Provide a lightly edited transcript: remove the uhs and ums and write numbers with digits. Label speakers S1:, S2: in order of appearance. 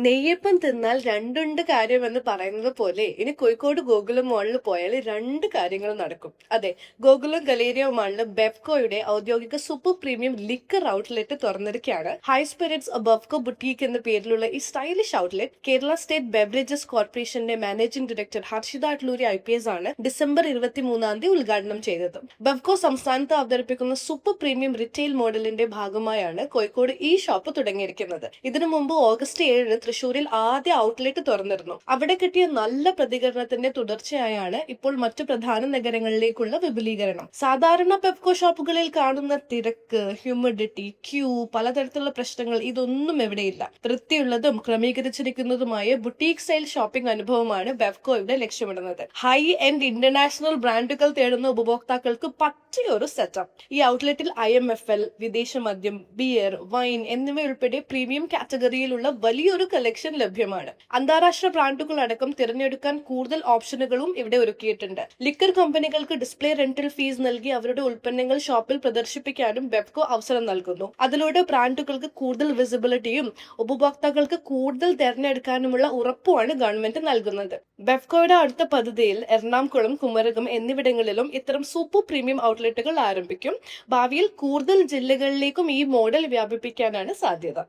S1: നെയ്യപ്പം തിന്നാൽ രണ്ടുണ്ട് കാര്യമെന്ന് പറയുന്നത് പോലെ ഇനി കോഴിക്കോട് ഗോകുലം മാളിൽ പോയാൽ രണ്ട് കാര്യങ്ങൾ നടക്കും. അതെ, ഗോകുലം ഗലേരിയ മാളിൽ ബെഫ്കോയുടെ ഔദ്യോഗിക സൂപ്പർ പ്രീമിയം ലിക്കർ ഔട്ട്ലെറ്റ് തുറന്നിരിക്കുകയാണ്. ഹൈ സ്പിരിറ്റ്സ് ബെഫ്കോ ബുട്ടീക്ക് എന്ന പേരിലുള്ള ഈ stylish outlet Kerala state beverages കോർപ്പറേഷന്റെ managing director Harshita Attaluri IPS ആണ് ഡിസംബർ 23 ഉദ്ഘാടനം ചെയ്തത്. ബെഫ്കോ സംസ്ഥാനത്ത് അവതരിപ്പിക്കുന്ന സൂപ്പർ പ്രീമിയം റിറ്റെയിൽ മോഡലിന്റെ ഭാഗമായാണ് കോഴിക്കോട് ഈ ഷോപ്പ് തുടങ്ങിയിരിക്കുന്നത്. ഇതിനു മുമ്പ് ഓഗസ്റ്റ് 7 തൃശൂരിൽ ആദ്യ ഔട്ട്ലെറ്റ് തുറന്നിരുന്നു. അവിടെ കിട്ടിയ നല്ല പ്രതികരണത്തിന്റെ തുടർച്ചയായാണ് ഇപ്പോൾ മറ്റു പ്രധാന നഗരങ്ങളിലേക്കുള്ള വിപുലീകരണം. സാധാരണ പെപ്കോ ഷോപ്പുകളിൽ കാണുന്ന തിരക്ക്, ഹ്യൂമിഡിറ്റി, ക്യൂ, പലതരത്തിലുള്ള പ്രശ്നങ്ങൾ ഇതൊന്നും എവിടെയില്ല. വൃത്തിയുള്ളതും ക്രമീകരിച്ചിരിക്കുന്നതുമായ ബുട്ടീക് സ്റ്റൈൽ ഷോപ്പിംഗ് അനുഭവമാണ് ബെഫ്കോ ഇവിടെ ലക്ഷ്യമിടുന്നത്. ഹൈ എൻഡ് ഇന്റർനാഷണൽ ബ്രാൻഡുകൾ തേടുന്ന ഉപഭോക്താക്കൾക്ക് പറ്റിയ ഒരു സെറ്റപ്പ്. ഈ ഔട്ട്ലെറ്റിൽ IMFL, വിദേശ മദ്യം, ബിയർ, വൈൻ എന്നിവയുൾപ്പെടെ പ്രീമിയം കാറ്റഗറിയിലുള്ള വലിയൊരു കളക്ഷൻ ലഭ്യമാണ്. അന്താരാഷ്ട്ര ബ്രാൻഡുകൾ അടക്കം തിരഞ്ഞെടുക്കാൻ കൂടുതൽ ഓപ്ഷനുകളും ഇവിടെ ഒരുക്കിയിട്ടുണ്ട്. ലിക്കർ കമ്പനികൾക്ക് ഡിസ്പ്ലേ റെന്റൽ ഫീസ് നൽകി അവരുടെ ഉൽപ്പന്നങ്ങൾ ഷോപ്പിൽ പ്രദർശിപ്പിക്കാനും ബെഫ്കോ അവസരം നൽകുന്നു. അതിലൂടെ ബ്രാൻഡുകൾക്ക് കൂടുതൽ വിസിബിലിറ്റിയും ഉപഭോക്താക്കൾക്ക് കൂടുതൽ തിരഞ്ഞെടുക്കാനുമുള്ള ഉറപ്പുമാണ് ഗവൺമെന്റ് നൽകുന്നത്. ബെഫ്കോയുടെ അടുത്ത പദ്ധതിയിൽ എറണാകുളം, കുമരകം എന്നിവിടങ്ങളിലും ഇത്തരം സൂപ്പർ പ്രീമിയം ഔട്ട്ലെറ്റുകൾ ആരംഭിക്കും. ഭാവിയിൽ കൂടുതൽ ജില്ലകളിലേക്കും ഈ മോഡൽ വ്യാപിപ്പിക്കാനാണ് സാധ്യത.